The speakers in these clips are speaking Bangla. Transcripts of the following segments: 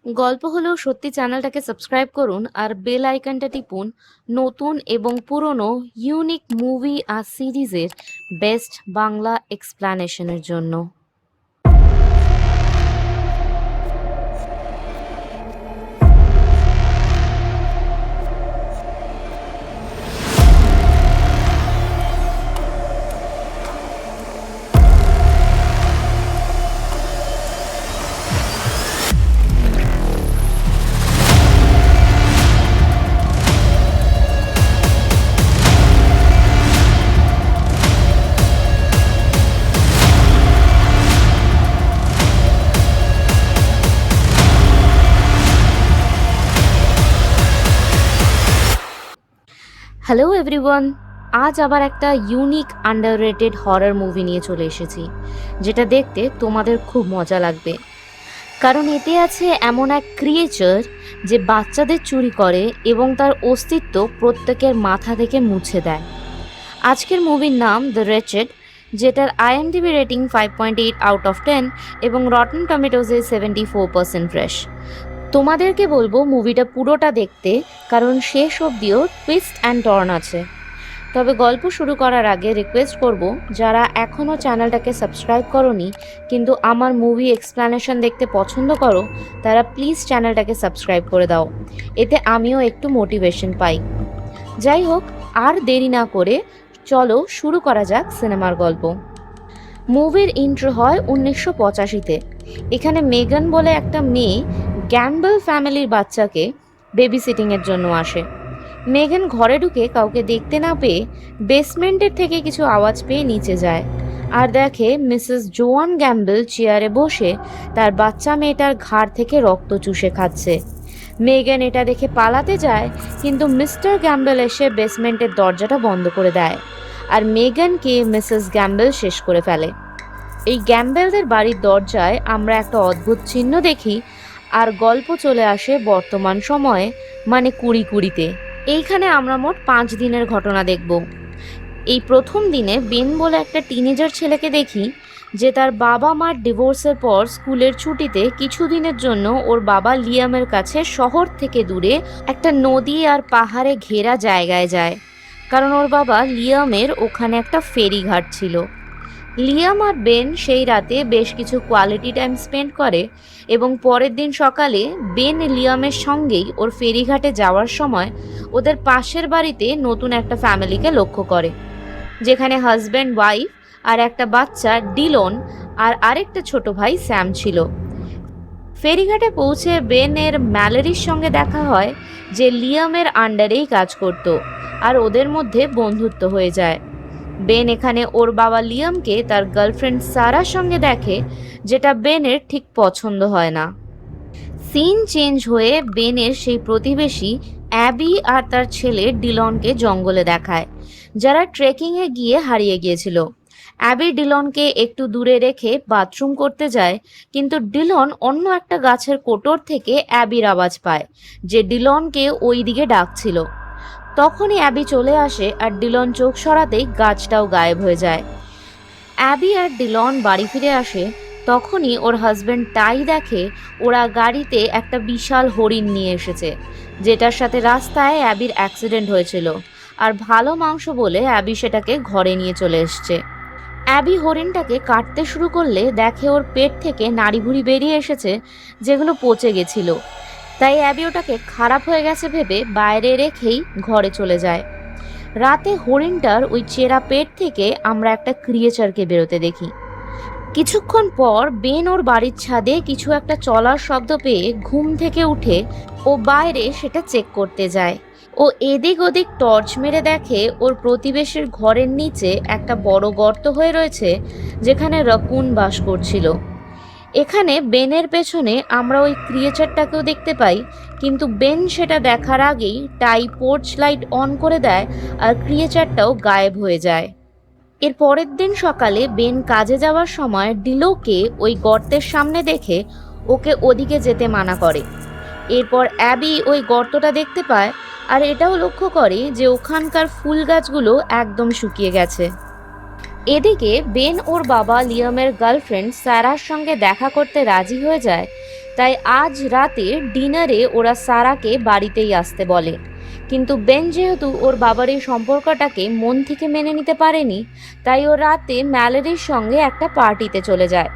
গল্প হলেও সত্যি চ্যানেলটাকে সাবস্ক্রাইব করুন আর বেল আইকনটা টিপুন নতুন এবং পুরনো ইউনিক মুভি আর সিরিজের বেস্ট বাংলা এক্সপ্লানেশনের জন্য। হ্যালো এভরিওয়ান, আজ আবার একটা ইউনিক আন্ডাররেটেড হরর মুভি নিয়ে চলে এসেছি, যেটা দেখতে তোমাদের খুব মজা লাগবে। কারণ এতে আছে এমন এক ক্রিয়েচার যে বাচ্চাদের চুরি করে এবং তার অস্তিত্ব প্রত্যেকের মাথা থেকে মুছে দেয়। আজকের মুভির নাম দ্য রেচেড, যেটার আইএমডিবি রেটিং 5.8 আউট অফ 10 এবং রটন টমেটোজে 74% ফ্রেশ। তোমাদেরকে বলবো মুভিটা পুরোটা দেখতে, কারণ শেষ অবধিও টুইস্ট অ্যান্ড টার্ন আছে। তবে গল্প শুরু করার আগে রিকোয়েস্ট করব, যারা এখনও চ্যানেলটাকে সাবস্ক্রাইব করোনি কিন্তু আমার মুভি এক্সপ্লানেশন দেখতে পছন্দ করো, তারা প্লিজ চ্যানেলটাকে সাবস্ক্রাইব করে দাও, এতে আমিও একটু মোটিভেশন পাই। যাই হোক, আর দেরি না করে চলো শুরু করা যাক সিনেমার গল্প। মুভির ইন্ট্রো হয় 1985-তে। এখানে মেগান বলে একটা মেয়ে গ্যাম্বল ফ্যামিলির বাচ্চাকে বেবি সিটিংয়ের জন্য আসে। মেগান ঘরে ঢুকে কাউকে দেখতে না পেয়ে বেসমেন্টের থেকে কিছু আওয়াজ পেয়ে নিচে যায় আর দেখে মিসেস জোয়ান গ্যাম্বল চেয়ারে বসে তার বাচ্চা মেয়েটার ঘাড় থেকে রক্ত চুষে খাচ্ছে। মেগান এটা দেখে পালাতে যায়, কিন্তু মিস্টার গ্যাম্বল এসে বেসমেন্টের দরজাটা বন্ধ করে দেয় আর মেগানকে মিসেস গ্যাম্বল শেষ করে ফেলে। এই গ্যাম্বেলদের বাড়ির দরজায় আমরা একটা অদ্ভুত চিহ্ন দেখি আর গল্প চলে আসে বর্তমান সময়ে, মানে 2020-তে। এইখানে আমরা মোট 5 দিনের ঘটনা দেখব। এই প্রথম দিনে বেন বলে একটা টিনেজার ছেলেকে দেখি, যে তার বাবা মার ডিভোর্সের পর স্কুলের ছুটিতে কিছুদিনের জন্য ওর বাবা লিয়ামের কাছে শহর থেকে দূরে একটা নদী আর পাহাড়ে ঘেরা জায়গায় যায়, কারণ ওর বাবা লিয়ামের ওখানে একটা ফেরিঘাট ছিল। লিয়াম আর বেন সেই রাতে বেশ কিছু কোয়ালিটি টাইম স্পেন্ড করে এবং পরের দিন সকালে বেন লিয়ামের সঙ্গেই ওর ফেরিঘাটে যাওয়ার সময় ওদের পাশের বাড়িতে নতুন একটা ফ্যামিলিকে লক্ষ্য করে, যেখানে হাজব্যান্ড ওয়াইফ আর একটা বাচ্চা ডিলন আর আরেকটা ছোট ভাই স্যাম ছিল। ফেরিঘাটে পৌঁছে বেনের ম্যালেরির সঙ্গে দেখা হয়, যে লিয়ামের আন্ডারেই কাজ করত, আর ওদের মধ্যে বন্ধুত্ব হয়ে যায়। বেন এখানে ওর বাবা লিয়ামকে তার গার্লফ্রেন্ড সারার সঙ্গে দেখে, যেটা বেনের ঠিক পছন্দ হয় না। সিন চেঞ্জ হয়ে বেনের সেই প্রতিবেশী অ্যাবি আর তার ছেলে ডিলনকে জঙ্গলে দেখায়, যারা ট্রেকিংয়ে গিয়ে হারিয়ে গিয়েছিল। অ্যাবি ডিলনকে একটু দূরে রেখে বাথরুম করতে যায়, কিন্তু ডিলন অন্য একটা গাছের কোটর থেকে অ্যাবির আওয়াজ পায়, যে ডিলনকে ওই দিকে ডাকছিল। তখনই অ্যাবি চলে আসে আর ডিলন চোখ সরাতেই গাছটাও গায়েব হয়ে যায়। অ্যাবি আর ডিলন বাড়ি ফিরে আসে, তখনই ওর হাজব্যান্ড টাই দেখে ওরা গাড়িতে একটা বিশাল হরিণ নিয়ে এসেছে, যেটার সাথে রাস্তায় অ্যাবির অ্যাক্সিডেন্ট হয়েছিল, আর ভালো মাংস বলে অ্যাবি সেটাকে ঘরে নিয়ে চলে এসছে। অ্যাবি হরিণটাকে কাটতে শুরু করলে দেখে ওর পেট থেকে নাড়িভুড়ি বেরিয়ে এসেছে, যেগুলো পচে গেছিল। তাই অ্যাবি ওটাকে খারাপ হয়ে গেছে ভেবে বাইরে রেখেই ঘরে চলে যায়। রাতে হরিণটার ওই চেরা পেট থেকে আমরা একটা ক্রিয়েচারকে বেরোতে দেখি। কিছুক্ষণ পর বেন ওর বাড়ির ছাদে কিছু একটা চলার শব্দ পেয়ে ঘুম থেকে উঠে ও বাইরে সেটা চেক করতে যায়। ও এদিক ওদিক টর্চ মেরে দেখে ওর প্রতিবেশীর ঘরের নিচে একটা বড় গর্ত হয়ে রয়েছে, যেখানে রাকুন বাস করছিল। এখানে বেনের পেছনে আমরা ওই ক্রিয়েচারটাকেও দেখতে পাই, কিন্তু বেন সেটা দেখার আগেই টাই পোর্চ লাইট অন করে দেয় আর ক্রিয়েচারটাও গায়েব হয়ে যায়। এর পরের দিন সকালে বেন কাজে যাওয়ার সময় ডিলোকে ওই গর্তের সামনে দেখে ওকে ওদিকে যেতে মানা করে। এরপর অ্যাবি ওই গর্তটা দেখতে পায় আর এটাও লক্ষ্য করে যে ওখানকার ফুল গাছগুলো একদম শুকিয়ে গেছে। এদিকে বেন ওর বাবা লিয়ামের গার্লফ্রেন্ড স্যারার সঙ্গে দেখা করতে রাজি হয়ে যায়, তাই আজ রাতে ডিনারে ওরা সারাকে বাড়িতেই আসতে বলে। কিন্তু বেন যেহেতু ওর বাবার এই সম্পর্কটাকে মন থেকে মেনে নিতে পারেনি, তাই ও রাতে ম্যালোরির সঙ্গে একটা পার্টিতে চলে যায়।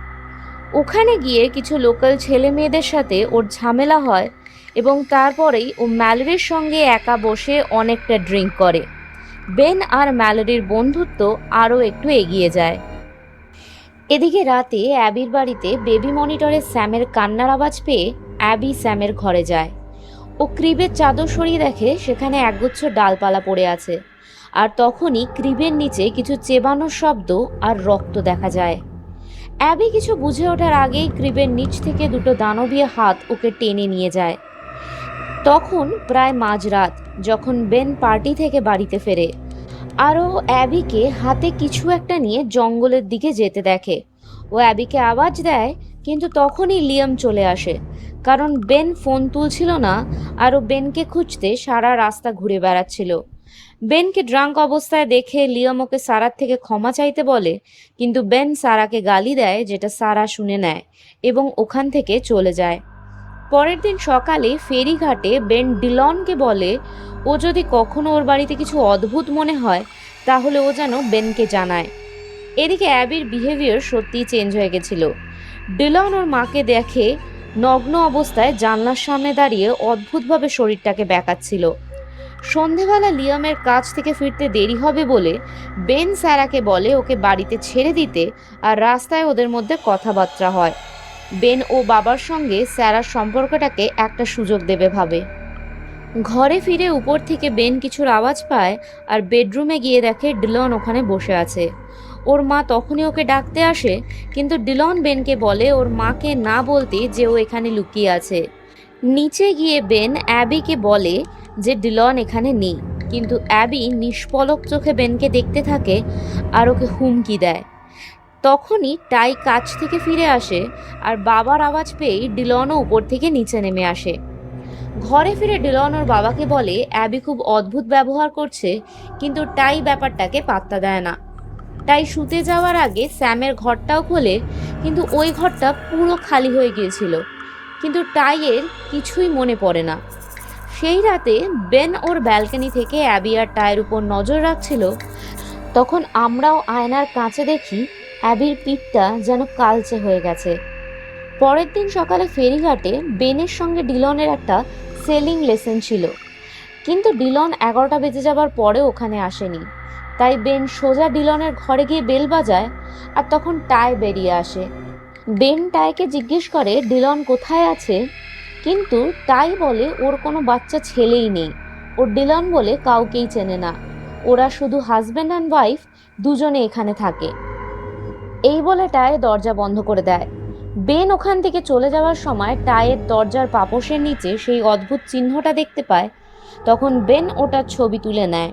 ওখানে গিয়ে কিছু লোকাল ছেলে মেয়েদের সাথে ওর ঝামেলা হয় এবং তারপরেই ও ম্যালোরির সঙ্গে একা বসে অনেকটা ড্রিঙ্ক করে। বেন আর ম্যালোরির বন্ধুত্ব আরও একটু এগিয়ে যায়। এদিকে রাতে অ্যাবির বাড়িতে বেবি মনিটরে স্যামের কান্নার আওয়াজ পেয়ে অ্যাবি স্যামের ঘরে যায়। ও ক্রিবের চাদর সরিয়ে দেখে সেখানে একগুচ্ছ ডালপালা পড়ে আছে, আর তখনই ক্রিবের নিচে কিছু চেবানোর শব্দ আর রক্ত দেখা যায়। অ্যাবি কিছু বুঝে ওঠার আগেই ক্রিবের নিচ থেকে দুটো দানবীয় হাত ওকে টেনে নিয়ে যায়। তখন প্রায় মাঝরাত, যখন বেন পার্টি থেকে বাড়িতে ফেরে, আরও অ্যাবিকে হাতে কিছু একটা নিয়ে জঙ্গলের দিকে যেতে দেখে। ও অ্যাবিকে আওয়াজ দেয়, কিন্তু তখনই লিয়াম চলে আসে, কারণ বেন ফোন তুলছিল না আর ও বেনকে খুঁজতে সারা রাস্তা ঘুরে বেড়াচ্ছিল। বেনকে ড্রাঙ্ক অবস্থায় দেখে লিয়াম ওকে সারার থেকে ক্ষমা চাইতে বলে, কিন্তু বেন সারাকে গালি দেয়, যেটা সারা শুনে নেয় এবং ওখান থেকে চলে যায়। পরের দিন সকালে ফেরিঘাটে বেন ডিলনকে বলে ও যদি কখনো ওর বাড়িতে কিছু অদ্ভুত মনে হয় তাহলে ও যেন বেনকে জানায়। এদিকে অ্যাবির বিহেভিয়ার সত্যিই চেঞ্জ হয়ে গেছিল। ডিলন ওর মাকে দেখে নগ্ন অবস্থায় জানলার সামনে দাঁড়িয়ে অদ্ভুতভাবে শরীরটাকে বেঁকাচ্ছিল। সন্ধেবেলা লিয়ামের কাজ থেকে ফিরতে দেরি হবে বলে বেন স্যারাকে বলে ওকে বাড়িতে ছেড়ে দিতে, আর রাস্তায় ওদের মধ্যে কথাবার্তা হয়। বেন ও বাবার সঙ্গে স্যারার সম্পর্কটাকে একটা সুযোগ দেবে ভাবে। ঘরে ফিরে উপর থেকে বেন কিছুর আওয়াজ পায় আর বেডরুমে গিয়ে দেখে ডিলন ওখানে বসে আছে। ওর মা তখনই ওকে ডাকতে আসে, কিন্তু ডিলন বেনকে বলে ওর মাকে না বলতে যে ও এখানে লুকিয়ে আছে। নিচে গিয়ে বেন অ্যাবিকে বলে যে ডিলন এখানে নেই, কিন্তু অ্যাবি নিষ্পলক চোখে বেনকে দেখতে থাকে আর ওকে হুমকি দেয়। তখনই টাই কাজ থেকে ফিরে আসে আর বাবার আওয়াজ পেয়েই ডিলনও উপর থেকে নিচে নেমে আসে। ঘরে ফিরে ডিলন ওর বাবাকে বলে অ্যাবি খুব অদ্ভুত ব্যবহার করছে, কিন্তু টাই ব্যাপারটাকে পাত্তা দেয় না। টাই শুতে যাওয়ার আগে স্যামের ঘরটাও খোলে, কিন্তু ওই ঘরটা পুরো খালি হয়ে গিয়েছিল, কিন্তু টাইয়ের কিছুই মনে পড়ে না। সেই রাতে বেন ওর ব্যালকনি থেকে অ্যাবি আর টাইয়ের উপর নজর রাখছিল। তখন আমরাও আয়নার কাছে দেখি অ্যাবির পিঠটা যেন কালচে হয়ে গেছে। পরের দিন সকালে ফেরিঘাটে বেনের সঙ্গে ডিলনের একটা সেলিং লেসন ছিল, কিন্তু ডিলন 11টা বেজে যাবার পরে ওখানে আসেনি। তাই বেন সোজা ডিলনের ঘরে গিয়ে বেল বাজায়, আর তখন টাই বেরিয়ে আসে। বেন টাইকে জিজ্ঞেস করে ডিলন কোথায় আছে, কিন্তু টাই বলে ওর কোনো বাচ্চা ছেলেই নেই। ওর ডিলন বলে কাউকেই চেনে না, ওরা শুধু হাজব্যান্ড অ্যান্ড ওয়াইফ দুজনে এখানে থাকে। এই বলে টাই দরজা বন্ধ করে দেয়। বেন ওখান থেকে চলে যাওয়ার সময় টাইয়ের দরজার পাপোশের নিচে সেই অদ্ভুত চিহ্নটা দেখতে পায়। তখন বেন ওটার ছবি তুলে নেয়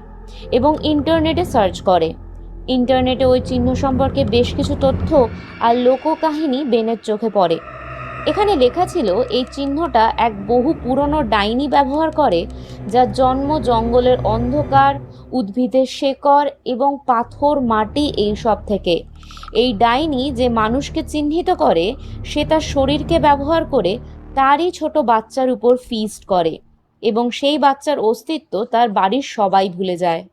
এবং ইন্টারনেটে সার্চ করে। ইন্টারনেটে ওই চিহ্ন সম্পর্কে বেশ কিছু তথ্য আর লোককাহিনী বেনের চোখে পড়ে। এখানে লেখা ছিল এই চিহ্নটা এক বহু পুরনো ডাইনি ব্যবহার করে, যার জন্ম জঙ্গলের অন্ধকার, উদ্ভিদের শেকড় এবং পাথর মাটি এইসব থেকে। এই ডাইনি যে মানুষকে চিহ্নিত করে সে তার শরীরকে ব্যবহার করে তারই ছোট বাচ্চার উপর ফিস্ট করে এবং সেই বাচ্চার অস্তিত্ব তার বাড়ির সবাই ভুলে যায়।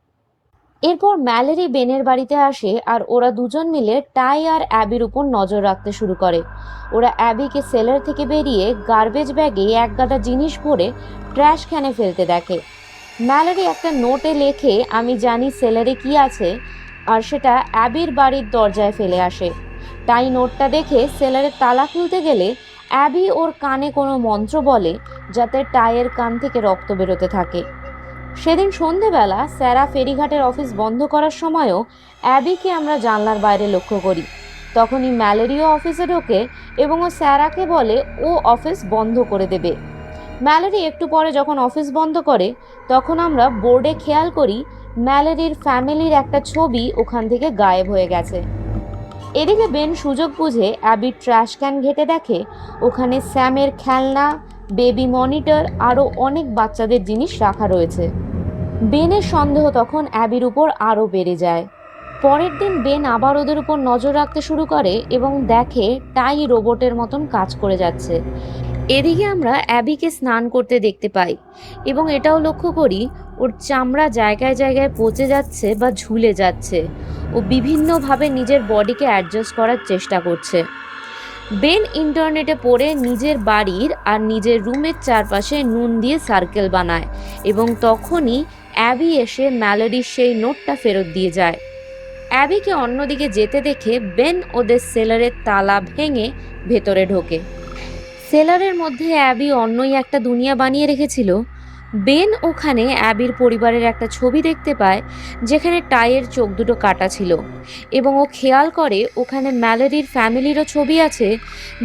এরপর ম্যালোরি বেনের বাড়িতে আসে আর ওরা দুজন মিলে টাই আর অ্যাবির উপর নজর রাখতে শুরু করে। ওরা অ্যাবিকে সেলার থেকে বেরিয়ে গার্বেজ ব্যাগে এক গাদা জিনিস ভরে ট্র্যাশ ক্যানে ফেলতে দেখে। ম্যালোরি একটা নোটে লেখে আমি জানি সেলারে কি আছে, আর সেটা অ্যাবির বাড়ির দরজায় ফেলে আসে। টাই নোটটা দেখে সেলারের তালা খুলতে গেলে অ্যাবি ওর কানে কোনো মন্ত্র বলে, যাতে টাইয়ের কান থেকে রক্ত বেরোতে থাকে। সেদিন সন্ধেবেলা স্যারা ফেরিঘাটের অফিস বন্ধ করার সময়ও অ্যাবিকে আমরা জানলার বাইরে লক্ষ্য করি। তখনই ম্যালোরিও অফিসে ঢোকে এবং ও স্যারাকে বলে ও অফিস বন্ধ করে দেবে। ম্যালোরি একটু পরে যখন অফিস বন্ধ করে, তখন আমরা বোর্ডে খেয়াল করি ম্যালোরির ফ্যামিলির একটা ছবি ওখান থেকে গায়েব হয়ে গেছে। এদিকে বেন সুযোগ বুঝে অ্যাবির ট্র্যাশ ক্যান ঘেঁটে দেখে ওখানে স্যামের খেলনা, বেবি মনিটর আরও অনেক বাচ্চাদের জিনিস রাখা রয়েছে। বেনের সন্দেহ তখন অ্যাবির উপর আরও বেড়ে যায়। পরের দিন বেন আবার ওদের উপর নজর রাখতে শুরু করে এবং দেখে টাই রোবটের মতন কাজ করে যাচ্ছে। এদিকে আমরা অ্যাবিকে স্নান করতে দেখতে পাই এবং এটাও লক্ষ্য করি ওর চামড়া জায়গায় জায়গায় পচে যাচ্ছে বা ঝুলে যাচ্ছে। ও বিভিন্নভাবে নিজের বডিকে অ্যাডজাস্ট করার চেষ্টা করছে। বেন ইন্টারনেটে পড়ে নিজের বাড়ির আর নিজের রুমের চারপাশে নুন দিয়ে সার্কেল বানায় এবং তখনই অ্যাবি এসে ম্যালোডির সেই নোটটা ফেরত দিয়ে যায়। অ্যাবিকে অন্যদিকে যেতে দেখে বেন ওদের সেলারের তালা ভেঙে ভেতরে ঢোকে। সেলারের মধ্যে অ্যাবি অন্যই একটা দুনিয়া বানিয়ে রেখেছিল। বেন ওখানে অ্যাবির পরিবারের একটা ছবি দেখতে পায় যেখানে টাইয়ের চোখ দুটো কাটা ছিল এবং ও খেয়াল করে ওখানে ম্যালেরির ফ্যামিলিরও ছবি আছে,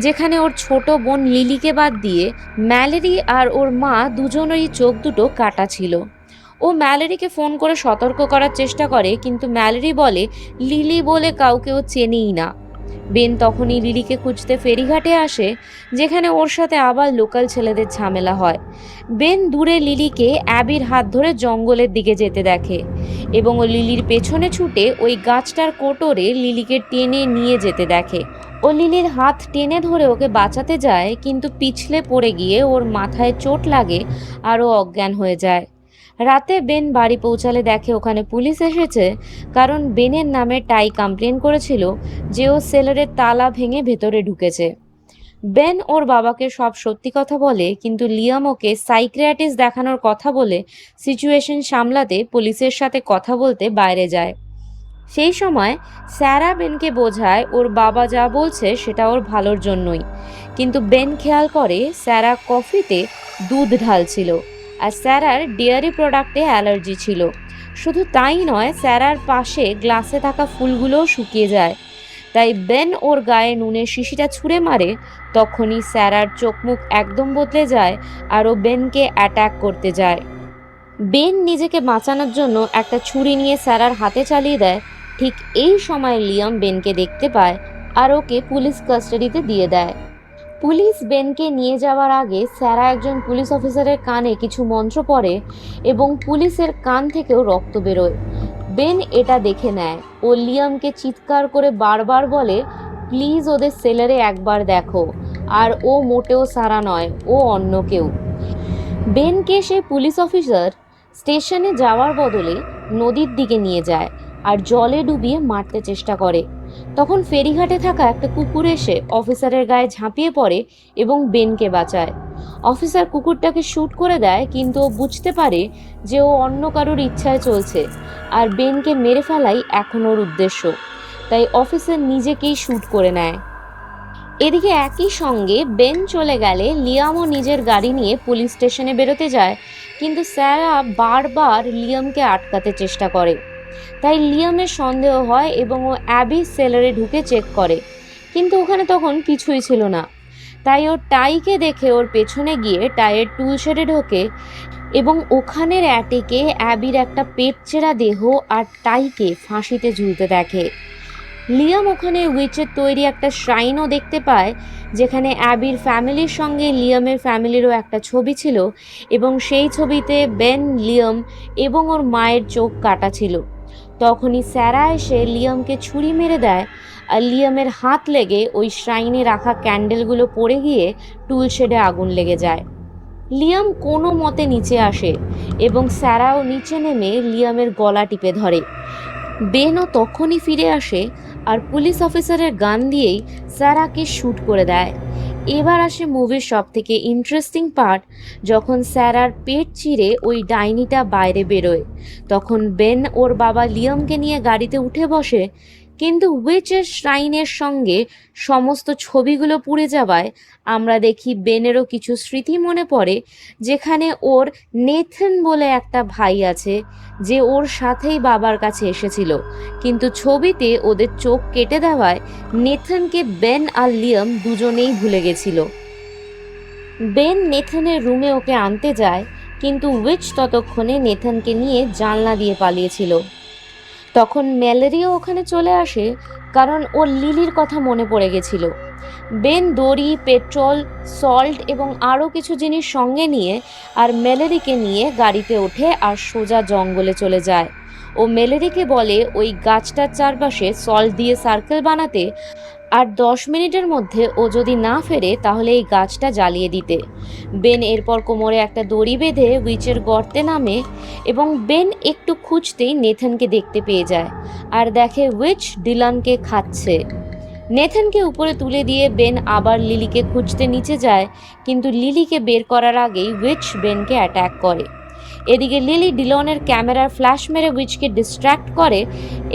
যেখানে ওর ছোট বোন লিলিকে বাদ দিয়ে ম্যালেরি আর ওর মা দুজনেরই চোখ দুটো কাটা ছিল। ও ম্যালেরিকে ফোন করে সতর্ক করার চেষ্টা করে, কিন্তু ম্যালেরি বলে লিলি বলে কাউকে ও চেনেই না। বেন তখনই লিলিকে খুঁজতে ফেরিঘাটে আসে, যেখানে ওর সাথে আবার লোকাল ছেলেদের ঝামেলা হয়। বেন দূরে লিলিকে অ্যাবির হাত ধরে জঙ্গলের দিকে যেতে দেখে এবং ও লিলির পেছনে ছুটে ওই গাছটার কোটরে লিলিকে টেনে নিয়ে যেতে দেখে। ও লিলির হাত টেনে ধরে ওকে বাঁচাতে যায়, কিন্তু পিছলে পড়ে গিয়ে ওর মাথায় চোট লাগে আর ও অজ্ঞান হয়ে যায়। রাতে বেন বাড়ি পৌঁছালে দেখে ওখানে পুলিশ এসেছে, কারণ বেনের নামে টাই কমপ্লেন করেছিল যে ও সেলারের তালা ভেঙে ভেতরে ঢুকেছে। বেন ওর বাবাকে সব সত্যি কথা বলে, কিন্তু লিয়াম ওকে সাইকিয়াট্রিস্ট দেখানোর কথা বলে সিচুয়েশন সামলাতে পুলিশের সাথে কথা বলতে বাইরে যায়। সেই সময় স্যারা বেনকে বোঝায় ওর বাবা যা বলছে সেটা ওর ভালোর জন্যই, কিন্তু বেন খেয়াল করে স্যারা কফিতে দুধ ঢালছিল আর স্যারার ডেয়ারি প্রোডাক্টে অ্যালার্জি ছিল। শুধু তাই নয়, স্যারার পাশে গ্লাসে থাকা ফুলগুলোও শুকিয়ে যায়। তাই বেন ওর গায়ে নুনের শিশিটা ছুঁড়ে মারে। তখনই স্যারার চোখ মুখ একদম বদলে যায় আর ও বেনকে অ্যাটাক করতে যায়। বেন নিজেকে বাঁচানোর জন্য একটা ছুরি নিয়ে স্যারার হাতে চালিয়ে দেয়। ঠিক এই সময় লিয়াম বেনকে দেখতে পায় আর ওকে পুলিশ কাস্টাডিতে দিয়ে দেয়। পুলিশ বেনকে নিয়ে যাওয়ার আগে স্যারা একজন পুলিশ অফিসারের কানে কিছু মন্ত্র পড়ে এবং পুলিশের কান থেকেও রক্ত বেরোয়। বেন এটা দেখে নেয় ও লিয়ামকে চিৎকার করে বারবার বলে, প্লিজ ওদের সেলারে একবার দেখো। আর ও মোটেও সারা নয়, ও অন্য কেউ। বেনকে সে পুলিশ অফিসার স্টেশনে যাওয়ার বদলে নদীর দিকে নিয়ে যায় আর জলে ডুবিয়ে মারতে চেষ্টা করে। তখন ফেরিঘাটে থাকা একটা কুকুর এসে অফিসারের গায়ে ঝাঁপিয়ে পড়ে এবং বেনকে বাঁচায়। অফিসার কুকুরটাকে শ্যুট করে দেয়, কিন্তু ও বুঝতে পারে যে ও অন্য কারোর ইচ্ছায় চলছে আর বেনকে মেরে ফেলাই এখন ওর উদ্দেশ্য। তাই অফিসার নিজেকেই শ্যুট করে নেয়। এদিকে একই সঙ্গে বেন চলে গেলে লিয়ামও নিজের গাড়ি নিয়ে পুলিশ স্টেশনে বেরোতে যায়, কিন্তু স্যারা বারবার লিয়ামকে আটকাতে চেষ্টা করে। তাই লিয়ামের সন্দেহ হয় এবং ও অ্যাবি সেলারে ঢুকে চেক করে, কিন্তু ওখানে তখন কিছুই ছিল না। তাই ও টাইকে দেখে ওর পেছনে গিয়ে টাইয়ের টুল শেডে ঢোকে এবং ওখানের অ্যাটিকে অ্যাবির একটা পেট চেরা দেহ আর টাইকে ফাঁসিতে ঝুলতে দেখে। লিয়াম ওখানে উইচের তৈরি একটা শ্রাইনও দেখতে পায়, যেখানে অ্যাবির ফ্যামিলির সঙ্গে লিয়ামের ফ্যামিলিরও একটা ছবি ছিল এবং সেই ছবিতে বেন, লিয়াম এবং ওর মায়ের চোখ কাটা ছিল। তখনই স্যারা এসে লিয়ামকে ছুরি মেরে দেয় আর লিয়ামের হাত লেগে ওই শ্রাইনে রাখা ক্যান্ডেলগুলো পড়ে গিয়ে টুল শেডে আগুন লেগে যায়। লিয়াম কোনো মতে নিচে আসে এবং স্যারাও নিচে নেমে লিয়ামের গলা টিপে ধরে। বেনও তখনই ফিরে আসে আর পুলিশ অফিসারের গান দিয়েই স্যারাকে শ্যুট করে দেয়। এবার আসে মুভির সব থেকে ইন্টারেস্টিং পার্ট, যখন স্যারার পেট চিরে ওই ডাইনিটা বাইরে বেরোয়। তখন বেন ওর বাবা লিয়ামকে নিয়ে গাড়িতে উঠে বসে, কিন্তু উইচের শ্রাইনের সঙ্গে সমস্ত ছবিগুলো পুড়ে যাওয়ায় আমরা দেখি বেনেরও কিছু স্মৃতি মনে পড়ে, যেখানে ওর নেথন বলে একটা ভাই আছে যে ওর সাথেই বাবার কাছে এসেছিল, কিন্তু ছবিতে ওদের চোখ কেটে দেওয়ায় নেথনকে বেন আর লিয়াম দুজনেই ভুলে গেছিল। বেন নেথনের রুমে ওকে আনতে যায়, কিন্তু উইচ ততক্ষণে নেথনকে নিয়ে জানলা দিয়ে পালিয়েছিল। তখন ম্যালেরিয়াও ওখানে চলে আসে, কারণ ওর লিলির কথা মনে পড়ে গেছিল। বেন দড়ি, পেট্রোল, সল্ট এবং আরও কিছু জিনিস সঙ্গে নিয়ে আর ম্যালেরিকে নিয়ে গাড়িতে ওঠে আর সোজা জঙ্গলে চলে যায়। ও মেলেরিকে বলে ওই গাছটার চারপাশে সল্ট দিয়ে সার্কেল বানাতে, আর 10 মিনিটের মধ্যে ও যদি না ফেরে তাহলে এই গাছটা জ্বালিয়ে দিতে। বেন এরপর কোমরে একটা দড়ি বেঁধে উইচের গর্তে নামে এবং বেন একটু খুঁজতেই নেথানকে দেখতে পেয়ে যায় আর দেখে উইচ ডিলানকে খাচ্ছে। নেথানকে উপরে তুলে দিয়ে বেন আবার লিলিকে খুঁজতে নিচে যায়, কিন্তু লিলিকে বের করার আগেই উইচ বেনকে অ্যাটাক করে। এদিকে লিলি ডিলনের ক্যামেরার ফ্ল্যাশ মেরে উইচকে ডিস্ট্র্যাক্ট করে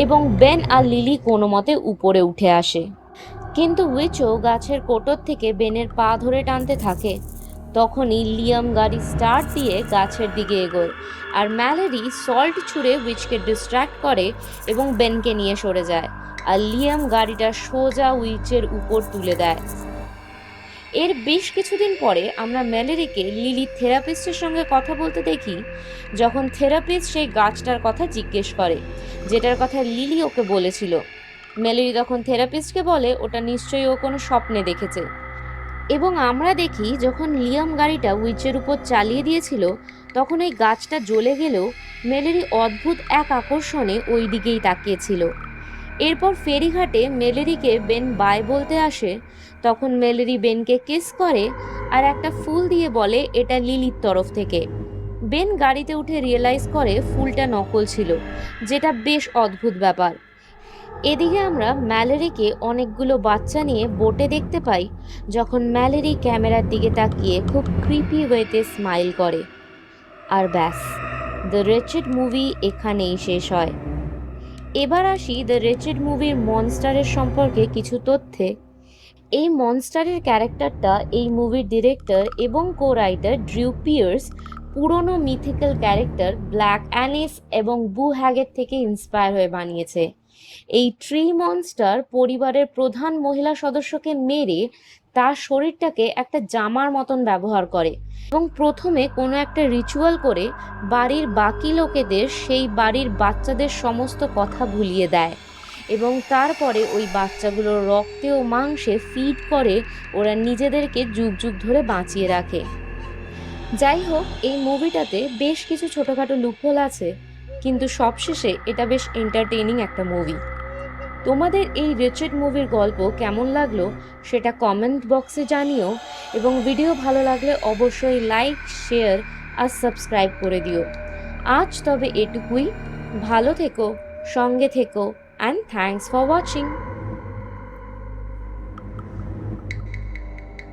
এবং বেন আর লিলি কোনো মতে উপরে উঠে আসে। কিন্তু উইচও গাছের কোটর থেকে বেনের পা ধরে টানতে থাকে। তখনই লিয়াম গাড়ি স্টার্ট দিয়ে গাছের দিকে এগোয়, আর ম্যালেরি সল্ট ছুঁড়ে উইচকে ডিস্ট্র্যাক্ট করে এবং বেনকে নিয়ে সরে যায়, আর লিয়াম গাড়িটা সোজা উইচের উপর তুলে দেয়। এর বেশ কিছুদিন পরে আমরা ম্যালেরিকে লিলি থেরাপিস্টের সঙ্গে কথা বলতে দেখি, যখন থেরাপিস্ট সেই গাছটার কথা জিজ্ঞেস করে যেটার কথা লিলি ওকে বলেছিল। ম্যালেরি তখন থেরাপিস্টকে বলে ওটা নিশ্চয়ই ও কোনো স্বপ্নে দেখেছে, এবং আমরা দেখি যখন লিয়াম গাড়িটা উইচের উপর চালিয়ে দিয়েছিল তখন ওই গাছটা জ্বলে গেলেও ম্যালেরি অদ্ভুত এক আকর্ষণে ওই দিকেই তাকিয়েছিল। এরপর ফেরিঘাটে ম্যালেরিকে বেন বাই বলতে আসে, তখন ম্যালেরি বেনকে কিস করে আর একটা ফুল দিয়ে বলে এটা লিলির তরফ থেকে। বেন গাড়িতে উঠে রিয়েলাইজ করে ফুলটা নকল ছিল, যেটা বেশ অদ্ভুত ব্যাপার। এদিকে আমরা ম্যালেরিকে অনেকগুলো বাচ্চা নিয়ে বোটে দেখতে পাই, যখন ম্যালেরি ক্যামেরার দিকে তাকিয়ে খুব ক্রিপি ওয়েতে স্মাইল করে। আর ব্যাস, দ্য রেচেড মুভি এখানেই শেষ হয়। এবার আসি দ্য রেচেড মুভির মনস্টারের সম্পর্কে কিছু তথ্যে। এই মনস্টারের ক্যারেক্টারটা এই মুভির ডিরেক্টর এবং কো রাইটার ড্রিউ পিয়ার্স পুরনো মিথিক্যাল ক্যারেক্টার ব্ল্যাক অ্যানিস এবং বু হ্যাগের থেকে ইন্সপায়ার হয়ে বানিয়েছে। এই ট্রি মনস্টার পরিবারের প্রধান মহিলা সদস্যকে মেরে তার শরীরটাকে একটা জামার মতন ব্যবহার করে এবং প্রথমে কোনো একটা রিচুয়াল করে বাড়ির বাকি লোকেদের সেই বাড়ির বাচ্চাদের সমস্ত কথা ভুলিয়ে দেয়, এবং তারপরে ওই বাচ্চাগুলোর রক্তে ও মাংসে ফিড করে ওরা নিজেদেরকে যুগ যুগ ধরে বাঁচিয়ে রাখে। যাই হোক, এই মুভিটাতে বেশ কিছু ছোটোখাটো লুপহোল আছে, কিন্তু সবশেষে এটা বেশ এন্টারটেইনিং একটা মুভি। তোমাদের এই রেচেড মুভির গল্প কেমন লাগলো সেটা কমেন্ট বক্সে জানিও, এবং ভিডিও ভালো লাগলে অবশ্যই লাইক, শেয়ার আর সাবস্ক্রাইব করে দিও। আজ তবে এটুকুই। ভালো থেকো, সঙ্গে থেকো, অ্যান্ড থ্যাঙ্কস ফর ওয়াচিং।